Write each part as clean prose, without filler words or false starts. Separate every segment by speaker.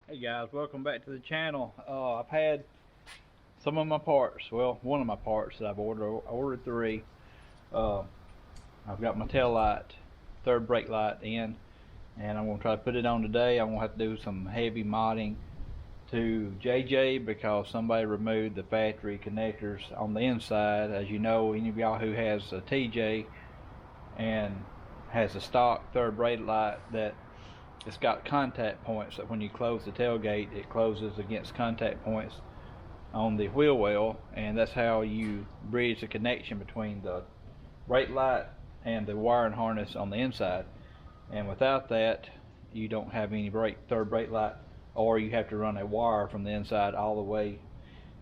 Speaker 1: Hey guys, welcome back to the channel. I've had some of my parts, well, one of my parts that I've ordered. I ordered 3. I've got my tail light, third brake light in, and I'm going to try to put it on today. I'm going to have to do some heavy modding to JJ because somebody removed the factory connectors on the inside. As you know, any of y'all who has a TJ and has a stock third brake light, that it's got contact points that when you close the tailgate, it closes against contact points on the wheel well, and that's how you bridge the connection between the brake light and the wiring harness on the inside. And without that, you don't have any third brake light, or you have to run a wire from the inside all the way,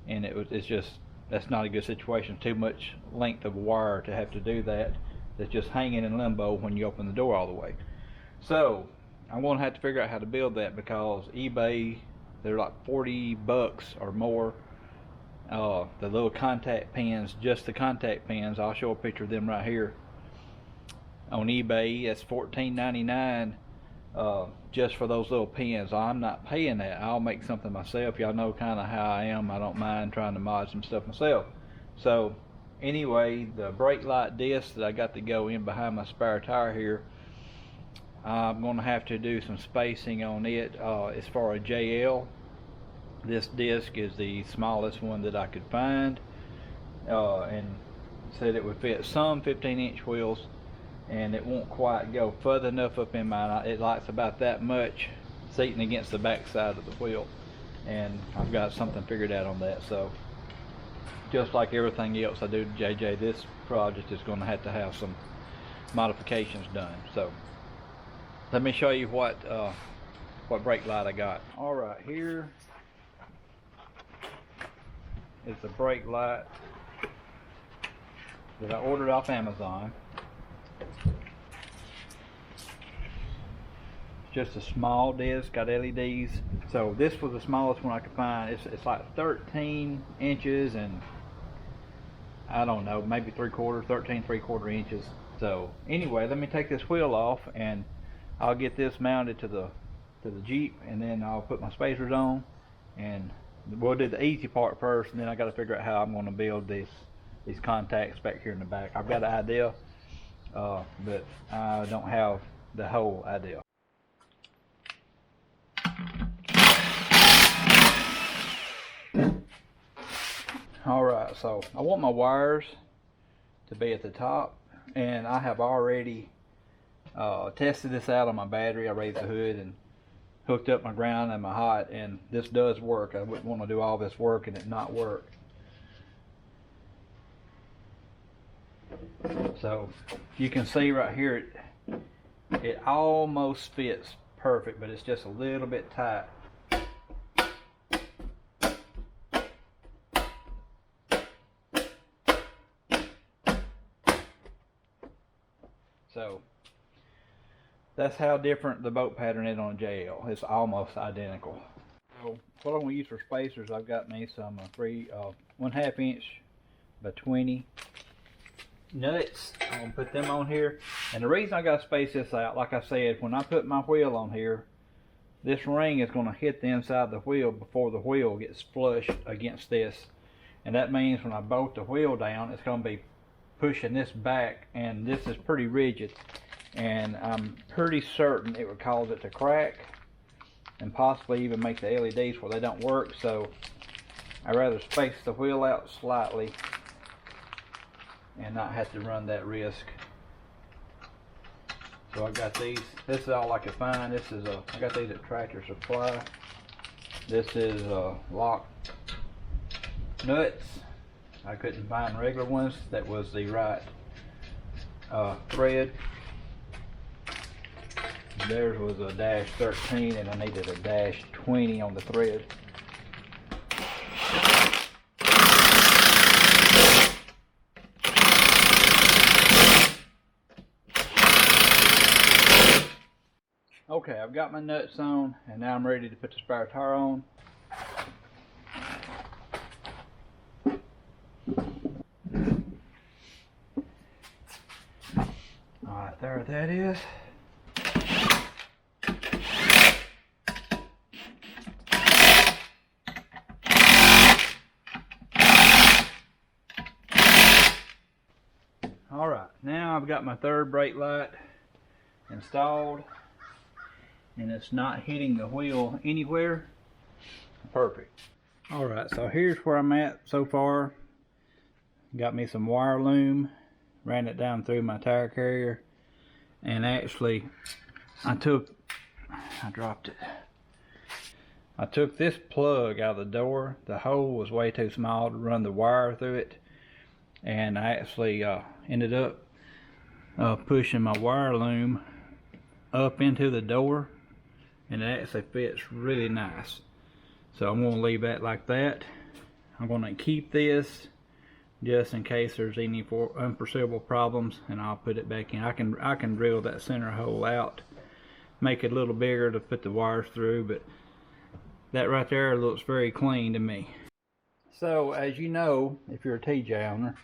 Speaker 1: and that's not a good situation. Too much length of wire to have to do that. That's just hanging in limbo when you open the door all the way. So I'm going to have to figure out how to build that because eBay, they're like 40 bucks or more. The little contact pins, just the contact pins, I'll show a picture of them right here. On eBay, it's $14.99 just for those little pins. I'm not paying that. I'll make something myself. Y'all know kind of how I am. I don't mind trying to mod some stuff myself. So anyway, the brake light disc that I got to go in behind my spare tire here, I'm going to have to do some spacing on it. As far as JL, this disc is the smallest one that I could find, and said it would fit some 15-inch wheels, and it won't quite go further enough up in mine. It likes about that much seating against the back side of the wheel, and I've got something figured out on that. So just like everything else I do to JJ, this project is going to have some modifications done. So let me show you what brake light I got. All right, here is the brake light that I ordered off Amazon. It's just a small disc, got LEDs. So this was the smallest one I could find. It's like 13 inches and I don't know, maybe 13 3/4 inches. So anyway, let me take this wheel off and I'll get this mounted to the Jeep, and then I'll put my spacers on, and we'll do the easy part first, and then I got to figure out how I'm going to build these contacts back here in the back. I've got an idea, but I don't have the whole idea. Alright, so I want my wires to be at the top, and I have already tested this out on my battery. I raised the hood and hooked up my ground and my hot, and this does work. I wouldn't want to do all this work and it not work. So you can see right here, it almost fits perfect, but it's just a little bit tight. So that's how different the bolt pattern is on a JL. It's almost identical. So what I'm going to use for spacers, I've got me some 1/2 inch by 20 nuts. I'm going to put them on here. And the reason I got to space this out, like I said, when I put my wheel on here, this ring is going to hit the inside of the wheel before the wheel gets flush against this. And that means when I bolt the wheel down, it's going to be pushing this back, and this is pretty rigid. And I'm pretty certain it would cause it to crack and possibly even make the LEDs where they don't work. So I'd rather space the wheel out slightly and not have to run that risk. So I got these. This is all I could find. This is I got these at Tractor Supply. This is lock nuts. I couldn't find regular ones that was the right thread. Theirs was a -13 and I needed a -20 on the thread. Okay, I've got my nuts on, and now I'm ready to put the spare tire on. Alright, there that is. now I've got my third brake light installed, and it's not hitting the wheel anywhere. Perfect. Alright, so here's where I'm at so far. Got me some wire loom, ran it down through my tire carrier, and actually I took this plug out of the door. The hole was way too small to run the wire through it, and I actually ended up pushing my wire loom up into the door, and it actually fits really nice. So I'm going to leave that like that. I'm going to keep this just in case there's any unforeseeable problems, and I'll put it back in. I can drill that center hole out, make it a little bigger to put the wires through, but that right there looks very clean to me. So as you know, if you're a TJ owner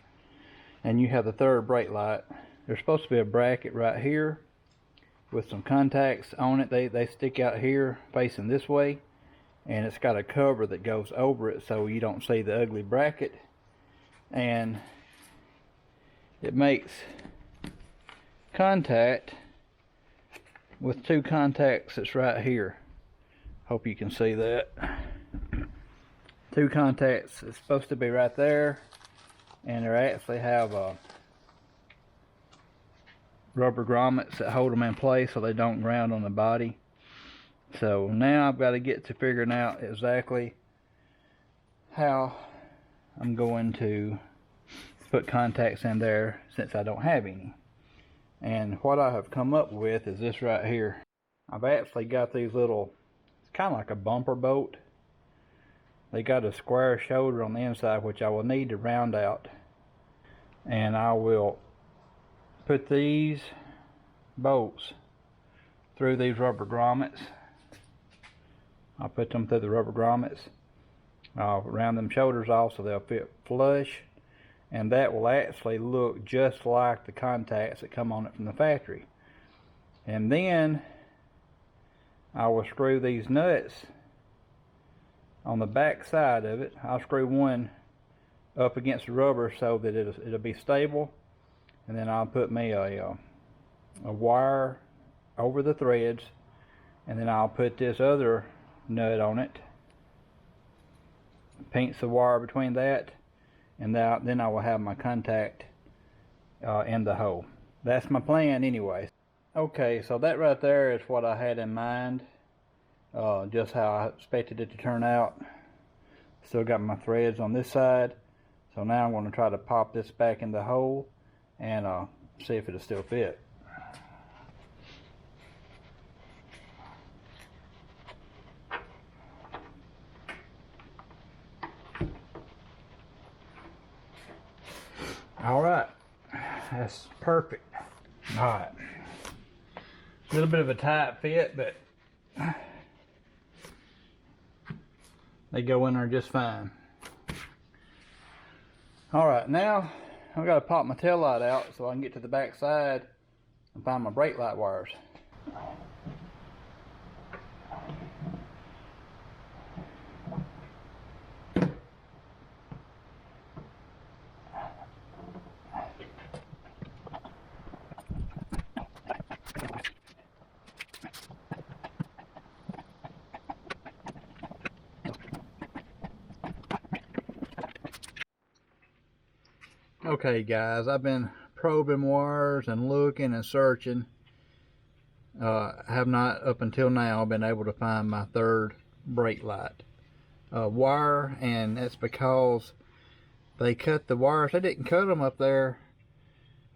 Speaker 1: and you have the third brake light, there's supposed to be a bracket right here with some contacts on it. They stick out here facing this way, and it's got a cover that goes over it so you don't see the ugly bracket, and it makes contact with two contacts that's right here. Hope you can see that. Two contacts. It's supposed to be right there, and they actually have rubber grommets that hold them in place so they don't ground on the body. So now I've got to get to figuring out exactly how I'm going to put contacts in there since I don't have any. And what I have come up with is this right here. I've actually got these little, it's kind of like a bumper bolt. They got a square shoulder on the inside, which I will need to round out. And I will put these bolts through these rubber grommets. I'll put them through the rubber grommets. I'll round them shoulders off so they'll fit flush, and that will actually look just like the contacts that come on it from the factory. And then I will screw these nuts on the back side of it. I'll screw one up against the rubber so that it'll be stable, and then I'll put me a wire over the threads, and then I'll put this other nut on it, pinch the wire between that, and then I will have my contact in the hole. That's my plan anyway. Okay, so that right there is what I had in mind, just how I expected it to turn out. Still got my threads on this side, so now I'm going to try to pop this back in the hole and see if it'll still fit. Alright, that's perfect. Alright, a little bit of a tight fit, but they go in there just fine. Alright, now I've got to pop my tail light out so I can get to the back side and find my brake light wires. Okay guys, I've been probing wires and looking and searching. I have not up until now been able to find my third brake light wire, and that's because they cut the wires. They didn't cut them up there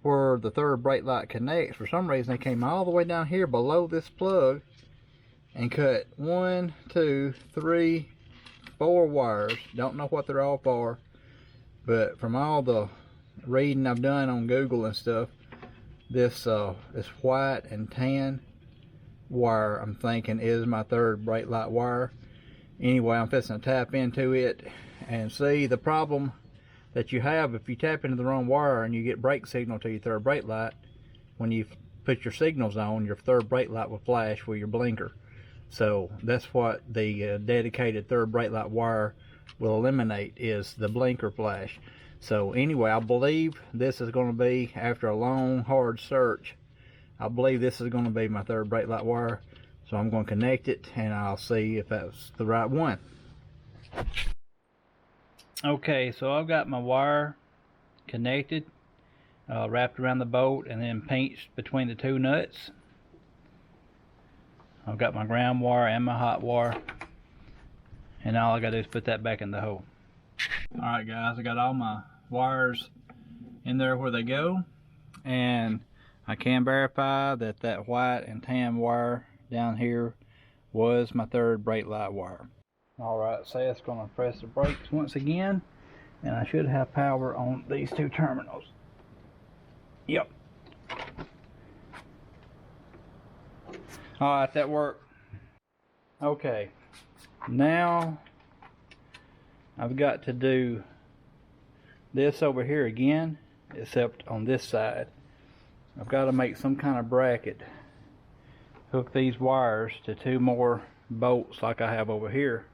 Speaker 1: where the third brake light connects. For some reason they came all the way down here below this plug and cut 1, 2, 3, 4 wires. Don't know what they're all for, but from all the reading I've done on Google and stuff, this white and tan wire I'm thinking is my third brake light wire. Anyway, I'm fixing to tap into it and see the problem that you have if you tap into the wrong wire and you get brake signal to your third brake light. When you put your signals on, your third brake light will flash with your blinker. So that's what the dedicated third brake light wire will eliminate, is the blinker flash. So anyway, I believe this is going to be, after a long hard search, I believe this is going to be my third brake light wire. So I'm going to connect it and I'll see if that's the right one. Okay, so I've got my wire connected, wrapped around the bolt and then pinched between the two nuts. I've got my ground wire and my hot wire, and all I gotta do is put that back in the hole. Alright guys, I got all my wires in there where they go, and I can verify that that white and tan wire down here was my third brake light wire. Alright, so it's gonna press the brakes once again, and I should have power on these two terminals. Yep. Alright, that worked. Okay, now I've got to do this over here again, except on this side. I've got to make some kind of bracket, hook these wires to two more bolts like I have over here,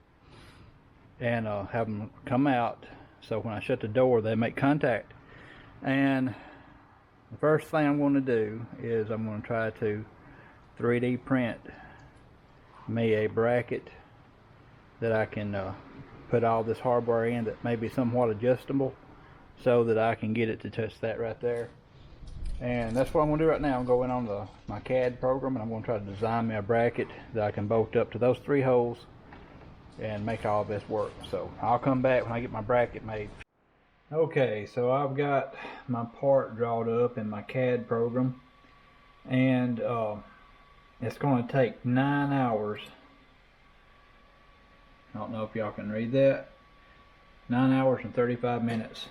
Speaker 1: and have them come out so when I shut the door they make contact. And the first thing I'm going to do is I'm going to try to 3D print me a bracket that I can put all this hardware in that may be somewhat adjustable, so that I can get it to touch that right there. And that's what I'm going to do right now. I'm going on my CAD program, and I'm going to try to design me a bracket that I can bolt up to those three holes and make all this work. So I'll come back when I get my bracket made. Okay, so I've got my part drawn up in my CAD program, and it's going to take 9 hours. I don't know if y'all can read that. 9 hours and 35 minutes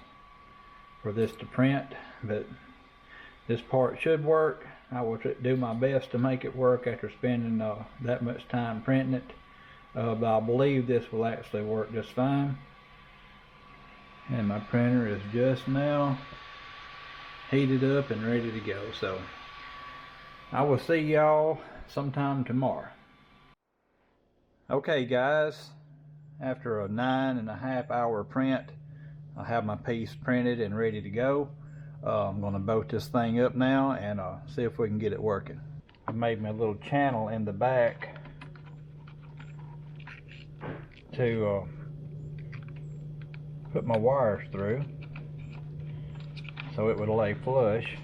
Speaker 1: for this to print, but this part should work. I will do my best to make it work after spending that much time printing it, but I believe this will actually work just fine. And my printer is just now heated up and ready to go, so I will see y'all sometime tomorrow. Okay guys, after a 9.5 hour print, I have my piece printed and ready to go. I'm going to bolt this thing up now and see if we can get it working. I made me a little channel in the back to put my wires through so it would lay flush.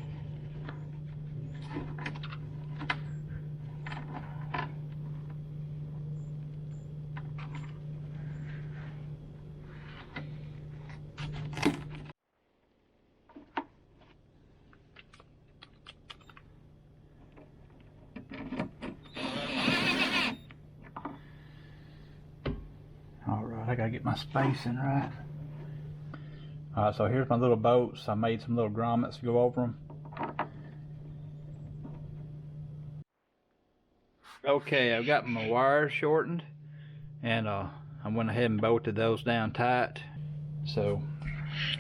Speaker 1: Alright, I gotta get my spacing right. Alright, so here's my little bolts. I made some little grommets to go over them. Okay, I've got my wires shortened, and I went ahead and bolted those down tight. So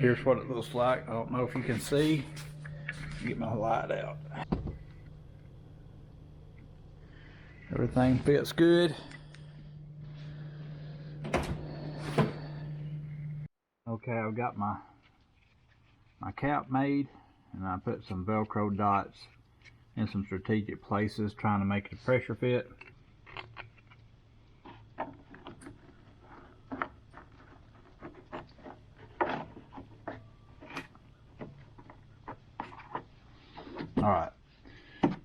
Speaker 1: here's what it looks like. I don't know if you can see. Get my light out. Everything fits good. Okay, I've got my cap made, and I put some Velcro dots in some strategic places trying to make it a pressure fit. Alright,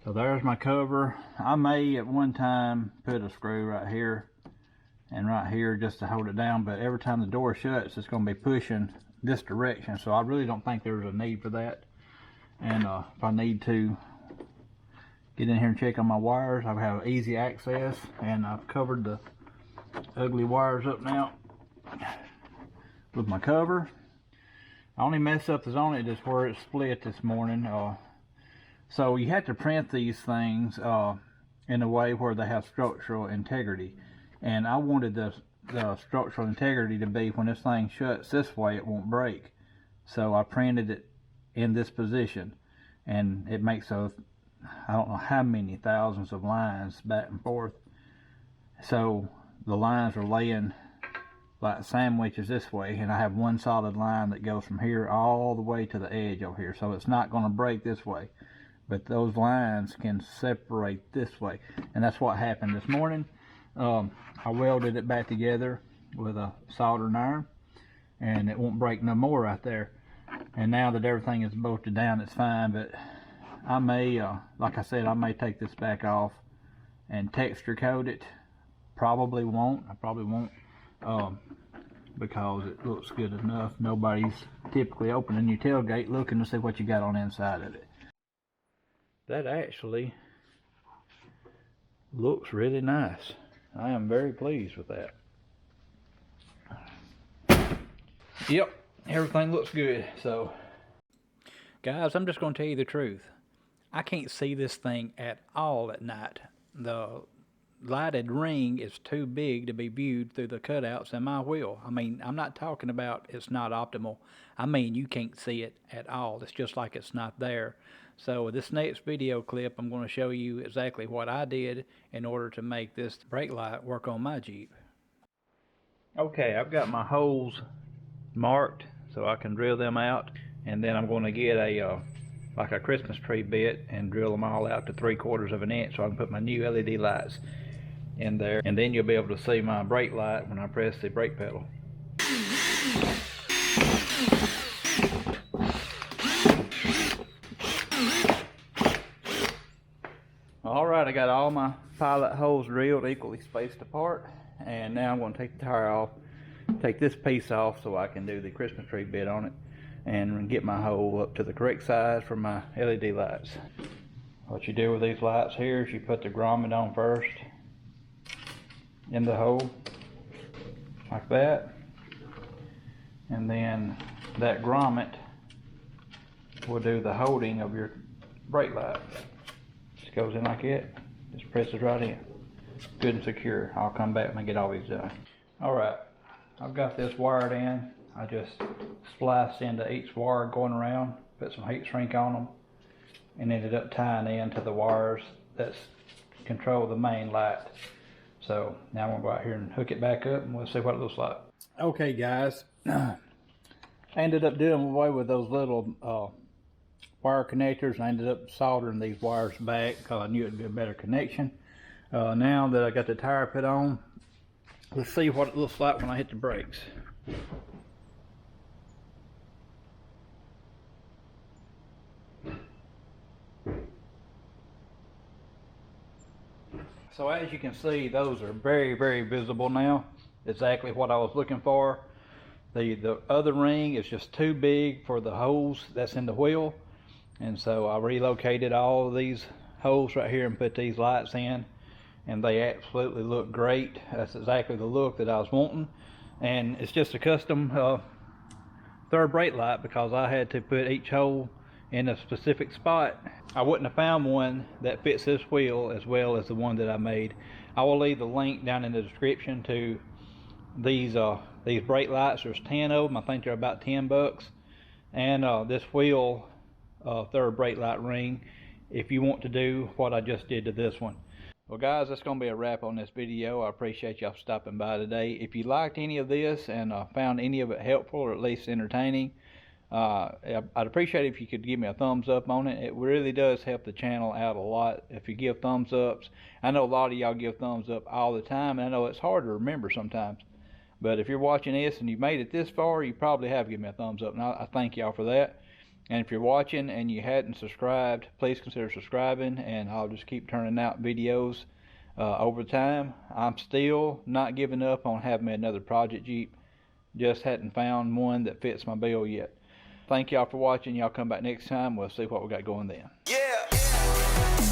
Speaker 1: so there's my cover. I may at one time put a screw right here and right here just to hold it down, but every time the door shuts it's going to be pushing this direction, so I really don't think there's a need for that. And if I need to get in here and check on my wires, I have easy access, and I've covered the ugly wires up now with my cover. The only mess up that's on it is where it split this morning. So you have to print these things in a way where they have structural integrity, and I wanted the structural integrity to be when this thing shuts this way it won't break. So I printed it in this position, and it makes I don't know how many thousands of lines back and forth. So the lines are laying like sandwiches this way, and I have one solid line that goes from here all the way to the edge over here, so it's not going to break this way, but those lines can separate this way. And that's what happened this morning. I welded it back together with a soldering iron, and it won't break no more right there. And now that everything is bolted down, it's fine. But I may, like I said, I may take this back off and texture coat it. Probably won't. I probably won't, because it looks good enough. Nobody's typically opening your tailgate looking to see what you got on the inside of it. That actually looks really nice. I am very pleased with that. Yep, everything looks good. So guys, I'm just going to tell you the truth. I can't see this thing at all at night. The lighted ring is too big to be viewed through the cutouts in my wheel. I mean, I'm not talking about it's not optimal. I mean, you can't see it at all. It's just like it's not there. So this next video clip, I'm going to show you exactly what I did in order to make this brake light work on my Jeep. Okay, I've got my holes marked so I can drill them out, and then I'm going to get a like a Christmas tree bit and drill them all out to 3/4 of an inch so I can put my new LED lights in there, and then you'll be able to see my brake light when I press the brake pedal. Alright, I got all my pilot holes drilled equally spaced apart, and now I'm going to take the tire off, take this piece off so I can do the Christmas tree bit on it and get my hole up to the correct size for my LED lights. What you do with these lights here is you put the grommet on first in the hole like that, and then that grommet will do the holding of your brake light. Just goes in like it, just presses right in, good and secure. I'll come back when I get all these done. Alright, I've got this wired in. I just spliced into each wire going around, put some heat shrink on them, and ended up tying into the wires that control the main light. So now I'm going to go out here and hook it back up, and we'll see what it looks like. Okay guys, I ended up doing away with those little wire connectors, and I ended up soldering these wires back because I knew it would be a better connection. Now that I got the tire put on, let's see what it looks like when I hit the brakes. So as you can see, those are very, very visible now. Exactly what I was looking for. The other ring is just too big for the holes that's in the wheel, and so I relocated all of these holes right here and put these lights in, and they absolutely look great. That's exactly the look that I was wanting, and it's just a custom third brake light because I had to put each hole in a specific spot. I wouldn't have found one that fits this wheel as well as the one that I made. I will leave the link down in the description to these brake lights. There's 10 of them. I think they're about 10 bucks. And this wheel third brake light ring, if you want to do what I just did to this one. Well guys, that's going to be a wrap on this video. I appreciate y'all stopping by today. If you liked any of this and found any of it helpful or at least entertaining, I'd appreciate it if you could give me a thumbs up on it. It really does help the channel out a lot if you give thumbs ups. I know a lot of y'all give thumbs up all the time, and I know it's hard to remember sometimes. But if you're watching this and you made it this far, you probably have given me a thumbs up, and I thank y'all for that. And if you're watching and you hadn't subscribed, please consider subscribing, and I'll just keep turning out videos over time. I'm still not giving up on having me another project Jeep. Just hadn't found one that fits my bill yet. Thank y'all for watching. Y'all come back next time. We'll see what we got going then.
Speaker 2: Yeah.